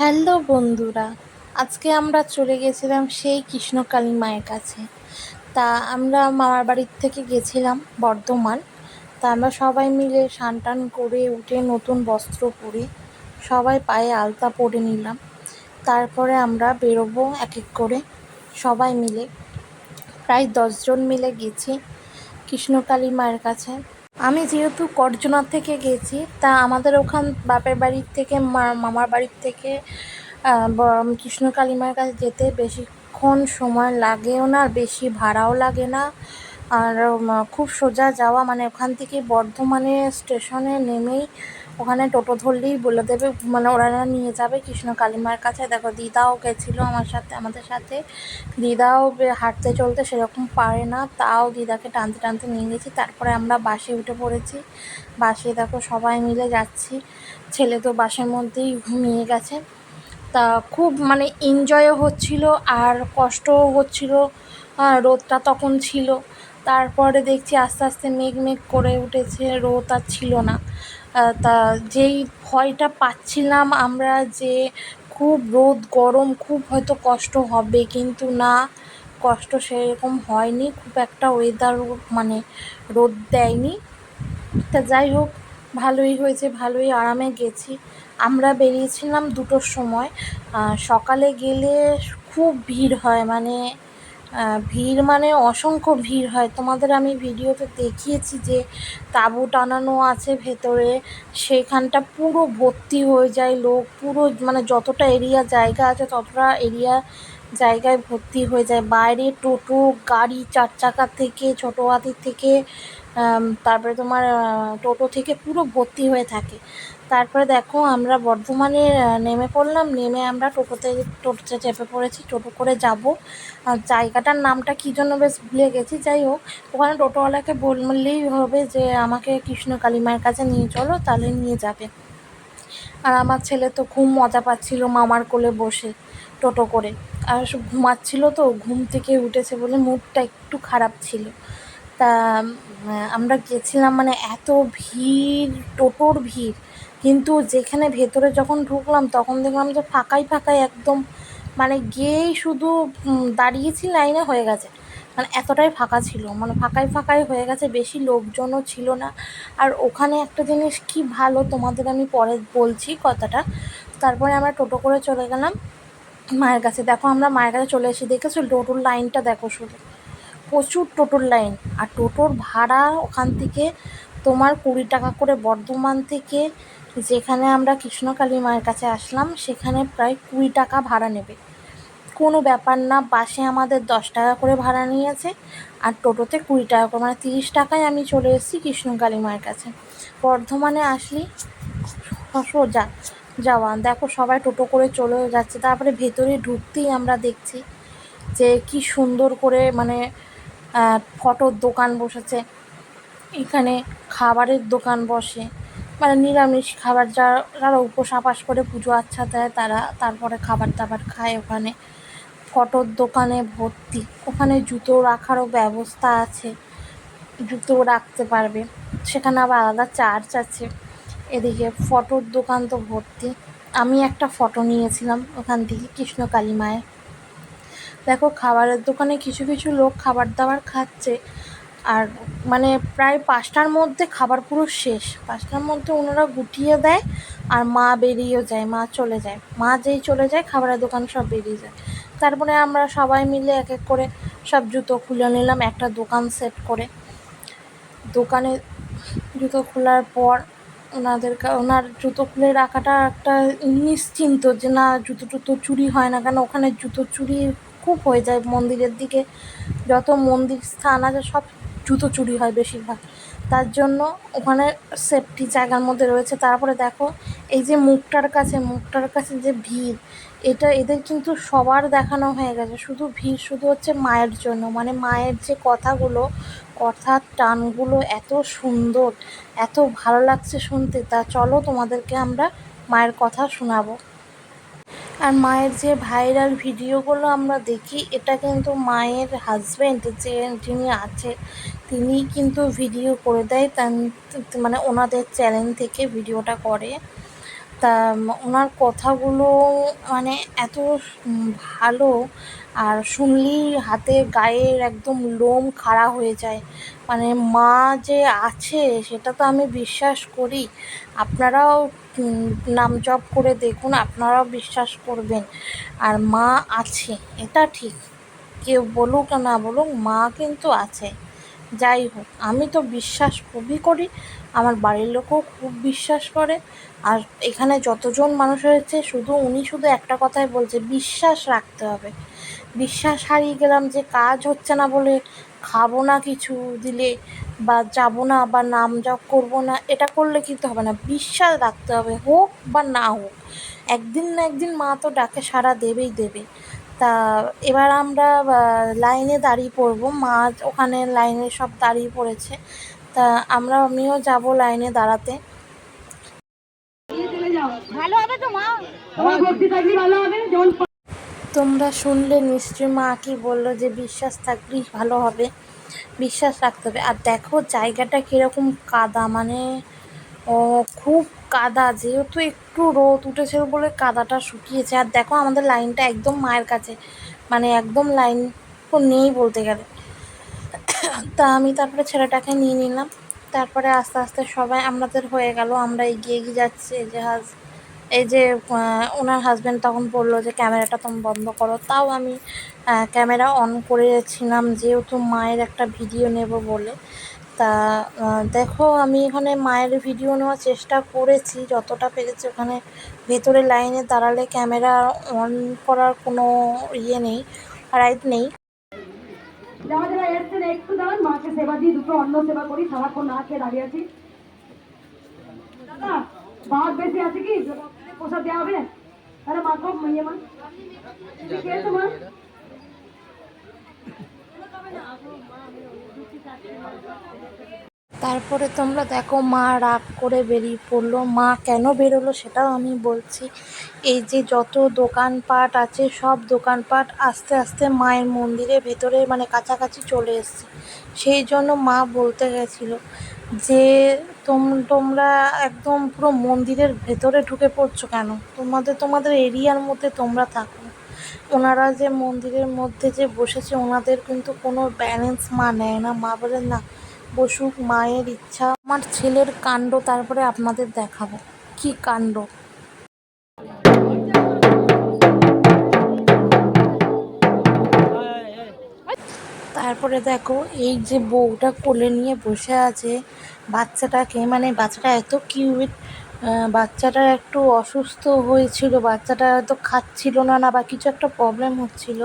Hello বন্ধুরা, আজকে আমরা চলে গেছিলাম সেই কৃষ্ণকালী মায়ের কাছে। তা আমরা মামার বাড়ির থেকে গেছিলাম বর্ধমান। তা আমরা সবাই মিলে স্নান টান করে উঠে নতুন বস্ত্র পরে সবাই পায়ে আলতা পরে নিলাম। তারপরে আমরা বেরোবো এক এক করে সবাই মিলে, প্রায় 10 জন মিলে গেছি কৃষ্ণকালী মায়ের কাছে। আমি যেহেতু করজনার থেকে গেছি, তা আমাদের ওখান বাপের বাড়ির থেকে মামার বাড়ির থেকে কৃষ্ণকালী মায়ের কাছে যেতে বেশিক্ষণ সময় লাগেও না, আর বেশি ভাড়াও লাগে না। আর খুব সোজা যাওয়া, মানে ওখান থেকে বর্ধমানে স্টেশনে নেমেই ওখানে টোটো ধরলেই বলে দেবে, মানে ওরা নিয়ে যাবে কৃষ্ণকালী মায়ের কাছে। দেখো দিদাও গেছিলো আমাদের সাথে। দিদাও হাঁটতে চলতে সেরকম পারে না, তাও দিদাকে টানতে টানতে নিয়ে গেছি। তারপরে আমরা বাসে উঠে পড়েছি। বাসে দেখো সবাই মিলে যাচ্ছি। ছেলে তো বাসের মধ্যেই ঘুমিয়ে গেছে। তা খুব মানে এনজয়ও হচ্ছিল আর কষ্টও হচ্ছিল। রোদটা তখন ছিল, তারপরে দেখছি আস্তে আস্তে মেঘ মেঘ করে উঠেছে, রোদ আর ছিল না। তা যেই ভয়টা পাচ্ছিলাম আমরা যে খুব রোদ গরম, খুব হয়তো কষ্ট হবে, কিন্তু না, কষ্ট সেরকম হয়নি, খুব একটা ওয়েদার মানে রোদ দেয়নি। তা যাই হোক, ভালোই হয়েছে, ভালোই আরামে গেছি। আমরা বেরিয়েছিলাম 2টোর সময়। সকালে গেলে খুব ভিড় হয়, মানে ভিড় মানে অসংখ্য ভিড় হয়। তোমাদের আমি ভিডিওতে দেখিয়েছি যে তাঁবু টানানো আছে ভেতরে, সেখানটা পুরো ভর্তি হয়ে যায় লোক, পুরো মানে যতটা এরিয়া জায়গা আছে ততটা এরিয়া জায়গায় ভর্তি হয়ে যায়। বাইরে টোটো গাড়ি 4 চাকা থেকে, ছোটো হাতির থেকে, তারপরে তোমার টোটো থেকে পুরো ভর্তি হয়ে থাকে। তারপরে দেখো আমরা বর্ধমানে নেমে পড়লাম, নেমে আমরা টোটোতে চেপে পড়েছি, টোটো করে যাব। আর জায়গাটার নামটা কী জন্য বেশ ভুলে গেছি। যাই হোক, ওখানে টোটোওয়ালাকে বললেই হবে যে আমাকে কৃষ্ণকালী মায়ের কাছে নিয়ে চলো, তাহলে নিয়ে যাবে। আর আমার ছেলে তো খুব মজা পাচ্ছিল মামার কোলে বসে টোটো করে, আর ঘুমাচ্ছিল, তো ঘুম থেকে উঠেছে বলে মুডটা একটু খারাপ ছিল। তা আমরা গেছিলাম, মানে এত ভিড়, টোটোর ভিড়, কিন্তু যেখানে ভেতরে যখন ঢুকলাম তখন দেখলাম যে ফাঁকাই ফাঁকাই একদম, মানে গিয়েই শুধু দাঁড়িয়েছি, লাইনে হয়ে গেছে, মানে এতটাই ফাঁকা ছিল, মানে ফাঁকাই ফাঁকাই হয়ে গেছে, বেশি লোকজনও ছিল না। আর ওখানে একটা জিনিস কি ভালো, তোমাদের আমি পরে বলছি কথাটা। তারপরে আমরা টোটো করে চলে গেলাম মায়ের কাছে। দেখো আমরা মায়ের কাছে চলে এসে দেখেছো টোটোর লাইনটা, দেখো শুধু প্রচুর টোটোর লাইন। আর টোটোর ভাড়া ওখান থেকে তোমার 20 টাকা করে, বর্ধমান থেকে যেখানে আমরা কৃষ্ণকালী মায়ের কাছে আসলাম সেখানে প্রায় 20 টাকা ভাড়া নেবে, কোনো ব্যাপার না। বাসে আমাদের 10 টাকা করে ভাড়া নিয়েছে, আর টোটোতে 20 টাকা করে, মানে 30 টাকায় আমি চলে এসেছি কৃষ্ণকালী মায়ের কাছে। বর্ধমানে আসলি সোজা যাওয়া। দেখো সবাই টোটো করে চলে যাচ্ছে। তারপরে ভেতরে ঢুকতেই আমরা দেখছি যে কি সুন্দর করে, মানে ফটোর দোকান বসেছে, এখানে খাবারের দোকান বসে, মানে নিরামিষ খাবার, যারা উপোস আপাস করে পুজো আচ্ছা দেয় তারা তারপরে খাবার দাবার খায় ওখানে। ফটোর দোকানে ভর্তি, ওখানে জুতো রাখারও ব্যবস্থা আছে, জুতো রাখতে পারবে, সেখানে আবার আলাদা চার্জ আছে। এদিকে ফটোর দোকান তো ভর্তি। আমি একটা ফটো নিয়েছিলাম ওখান থেকে কৃষ্ণকালী মায়ের। দেখো খাবারের দোকানে কিছু কিছু লোক খাবার দাবার খাচ্ছে, আর মানে প্রায় 5টার মধ্যে খাবার পুরো শেষ, 5টার মধ্যে ওনারা গুটিয়ে দেয়, আর মা বেরিয়েও যায়, মা চলে যায়, মা যেই চলে যায় খাবারের দোকান সব বেরিয়ে যায়। তারপরে আমরা সবাই মিলে এক এক করে সব জুতো খুলে নিলাম একটা দোকান সেট করে। দোকানে জুতো খোলার পর ওনার জুতো খুলে রাখাটা একটা নিশ্চিন্ত, যে না জুতো টুতো চুরি হয় না, কেন ওখানে জুতো চুরি খুব হয়ে যায়। মন্দিরের দিকে যত মন্দির স্থান আছে সব জুতো চুরি হয় বেশিরভাগ, তার জন্য ওখানে সেফটি জায়গার মধ্যে রয়েছে। তারপরে দেখো এই যে মুখটার কাছে যে ভিড়, এটা এদের কিন্তু সবার দেখানো হয়ে গেছে, শুধু ভিড় শুধু হচ্ছে মায়ের জন্য, মানে মায়ের যে কথার টানগুলো এত সুন্দর, এত ভালো লাগছে শুনতে। তা চলো তোমাদেরকে আমরা মায়ের কথা শোনাবো। আর মায়ের যে ভাইরাল ভিডিওগুলো আমরা দেখি, এটা কিন্তু মায়ের হাজব্যান্ড যিনি আছে তিনি কিন্তু ভিডিও করে দেয়, মানে ওনাদের চ্যানেল থেকে ভিডিওটা করে। তা ওনার কথাগুলো মানে এত ভালো, আর শুনলেই হাতে গায়ের একদম লোম খাড়া হয়ে যায়। মানে মা যে আছে সেটা তো আমি বিশ্বাস করি। আপনারাও নাম জপ করে দেখুন, আপনারাও বিশ্বাস করবেন। আর মা আছে, এটা ঠিক। কেউ বলুক আর না বলুক, মা কিন্তু আছে। যাই হোক, আমি তো বিশ্বাস খুবই করি, আমার বাড়ির লোকও খুব বিশ্বাস করে। আর এখানে যতজন মানুষ হয়েছে উনি শুধু একটা কথাই বলছে, বিশ্বাস রাখতে হবে। বিশ্বাস হারিয়ে গেলাম যে কাজ হচ্ছে না বলে খাবো না কিছু দিলে, বা যাবো না, বা নাম জপ করবো না, এটা করলে কিন্তু হবে না। বিশ্বাস রাখতে হবে, হোক বা না হোক, একদিন না একদিন মা তো ডাকে সাড়া দেবেই দেবে। তা এবার আমরা লাইনে দাঁড়িয়ে পড়বো, মা ওখানে লাইনে সব দাঁড়িয়ে পড়েছে। তা আমিও যাব লাইনে দাঁড়াতে। ভালো হবে তো মা, তোমরা শুনলে নিশ্চয়ই মা কি বললো, যে বিশ্বাস থাকলেই ভালো হবে, বিশ্বাস রাখতে হবে। আর দেখো জায়গাটা কীরকম কাদা, মানে খুব কাদা, যেহেতু একটু রোদ উঠেছে বলে কাদাটা শুকিয়েছে। আর দেখো আমাদের লাইনটা একদম মায়ের কাছে, মানে একদম লাইন তো নেই বলতে গেলে। তা আমি তারপরে ছেলেটাকে নিয়ে নিলাম। তারপরে আস্তে আস্তে সবাই আমাদের হয়ে গেল, আমরা এগিয়ে এগিয়ে যাচ্ছি। এই যে ওনার হাজব্যান্ড তখন বললো যে ক্যামেরাটা তুমি বন্ধ করো। তাও আমি ক্যামেরা অন করেছিলাম, যেহেতু মায়ের একটা ভিডিও নেব বলে। তা দেখো আমি এখানে মায়ের ভিডিও নেওয়ার চেষ্টা করেছি যতটা পেরেছি। ওখানে ভেতরে লাইনে দাঁড়ালে ক্যামেরা অন করার কোনো ইয়ে নেই, রাইট নেই। যারা যারা এসছেন একটু দাঁড়ান, মাকে সেবা দিয়ে দুটো অন্ন সেবা করি, সারাক্ষণ না খেয়ে দাঁড়িয়ে আছি। দাদা ভাত বেশি আছে কি, প্রসাদ দেওয়া হবে? তাহলে মা খুব ইয়ে মা খেয়েছো মা? তারপরে তোমরা দেখো মা রাগ করে বেরিয়ে পড়লো। মা কেন বেরোলো সেটাও আমি বলছি। এই যে যত দোকানপাট আছে সব দোকানপাট আস্তে আস্তে মায়ের মন্দিরের ভেতরে মানে কাছাকাছি চলে এসছে। সেই জন্য মা বলতে গেছিলো যে তোমরা একদম পুরো মন্দিরের ভেতরে ঢুকে পড়ছো কেন, তোমাদের এরিয়ার মধ্যে তোমরা থাকো। ওনারা যে মন্দিরের মধ্যে যে বসেছে, ওনাদের কিন্তু কোনো ব্যালেন্স মা নেয় না। মা বলেন না, বসুক, মায়ের ইচ্ছা। আমার ছেলের কাণ্ড তারপরে আপনাদের দেখাবো, কি কাণ্ড। তারপরে দেখো এই যে বউটা কোলে নিয়ে বসে আছে বাচ্চাটাকে, মানে বাচ্চাটা এত কিউট। বাচ্চাটা একটু অসুস্থ হয়েছিল, বাচ্চাটা হয়তো খাচ্ছিল না বা কিছু একটা প্রবলেম হচ্ছিল।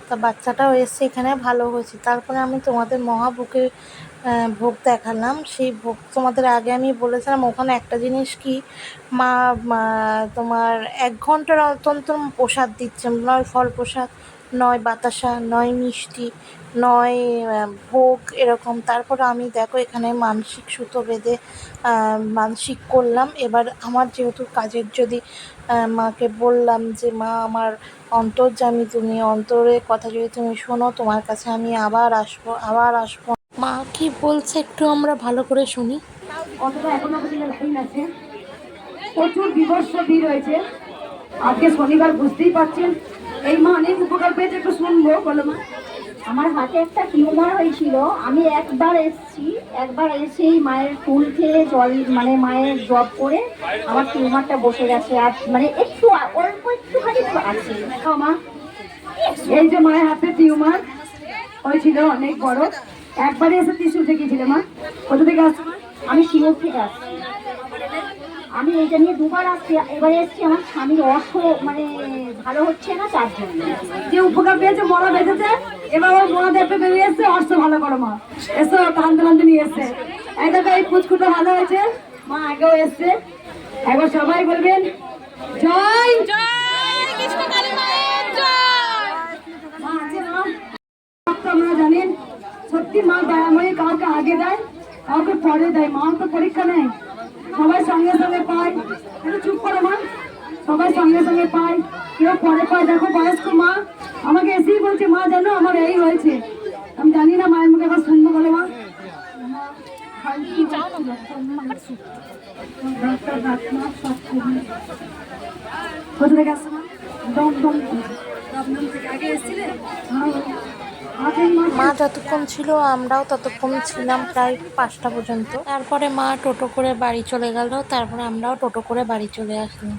তা বাচ্চাটাও এসে এখানে ভালো হয়েছে। তারপরে আমি তোমাদের মহাভোগে ভোগ দেখালাম। সেই ভোগ তোমাদের আগে আমি বলেছিলাম, ওখানে একটা জিনিস কি, মা তোমার 1 ঘন্টার অন্তর প্রসাদ দিচ্ছে, নয় ফল প্রসাদ, নয় বাতাসা, নয় মিষ্টি, নয় ভোগ, এরকম। তারপরে আমি দেখো এখানে মানসিক সুতো বেঁধে মানসিক করলাম। এবার আমার যেহেতু কাজের, যদি মাকে বললাম যে মা আমার অন্তর্যামী তুমি, অন্তরের কথা যদি তুমি শোনো, তোমার কাছে আমি আবার আসবো। মা কি বলছে একটু আমরা ভালো করে শুনি। অতটা এখনো পর্যন্ত লাইন আছে, প্রচুর বিভৎস ভিড় হয়েছে আজকে শনিবার, বুঝতেই পারছেন। এই মা অনেক উপকার পেয়েছে, একটু শুনবো, বলো মা। আমার হাতে একটা টিউমার হয়েছিল, আমি একবার এসেছি, একবার এসেই মায়ের ফুল খেয়ে জল মানে মায়ের জব করে আমার টিউমারটা বসে গেছে। আর মানে একটু অল্প একটুখানি আছে। মা এই যে মায়ের হাতে টিউমার হয়েছিল অনেক বড়, একবারে এসে ত্রিশুল থেকে গিয়েছিল মা। কোথা থেকে আসছো? আমি শিওর থেকে আসছি। আমি এইটা নিয়ে দুবার আসছি, এবারে এসছি আমার স্বামীর মানে ভালো হচ্ছে না, তার জন্য। যে উপকার পেয়েছে, মরা বেঁচেছে, এবার ওর মরা দেখতে বেরিয়ে এসছে, অর্থ ভালো করো মা। এসো, কান্দে কান্দে নিয়ে এসছে। এই দেখো এই পুচকুটা ভালো হয়েছে, মা আগেও এসছে। একবার সবাই বলবেন জয় জয় কৃষ্ণ কালী মায়ের জয়। মা আছে মা, আপনারা জানেন সত্যি মা দয়াময়ী, কাউকে আগে দেয় কাউকে পরে দেয়। মা তো পরীক্ষা নেয়, সবাই সঙ্গে সঙ্গে পায়। একটু চুপ করো মা, সবাই সঙ্গে সঙ্গে পায়, কেউ পরে পায়। দেখো বয়স্ক মা আমাকে এসেই বলছে মা জানো আমার এই হয়েছে, আমি জানি না, মায়ের মুখে আবার শুনবো, বলে মা। কোথা থেকে আসছো মা? দমদম থেকে আগে এসেছিলে? মা যতক্ষণ ছিল আমরাও ততক্ষণ ছিলাম, প্রায় 5টা পর্যন্ত। তারপরে মা টোটো করে বাড়ি চলে গেল, তারপরে আমরাও টোটো করে বাড়ি চলে আসলাম।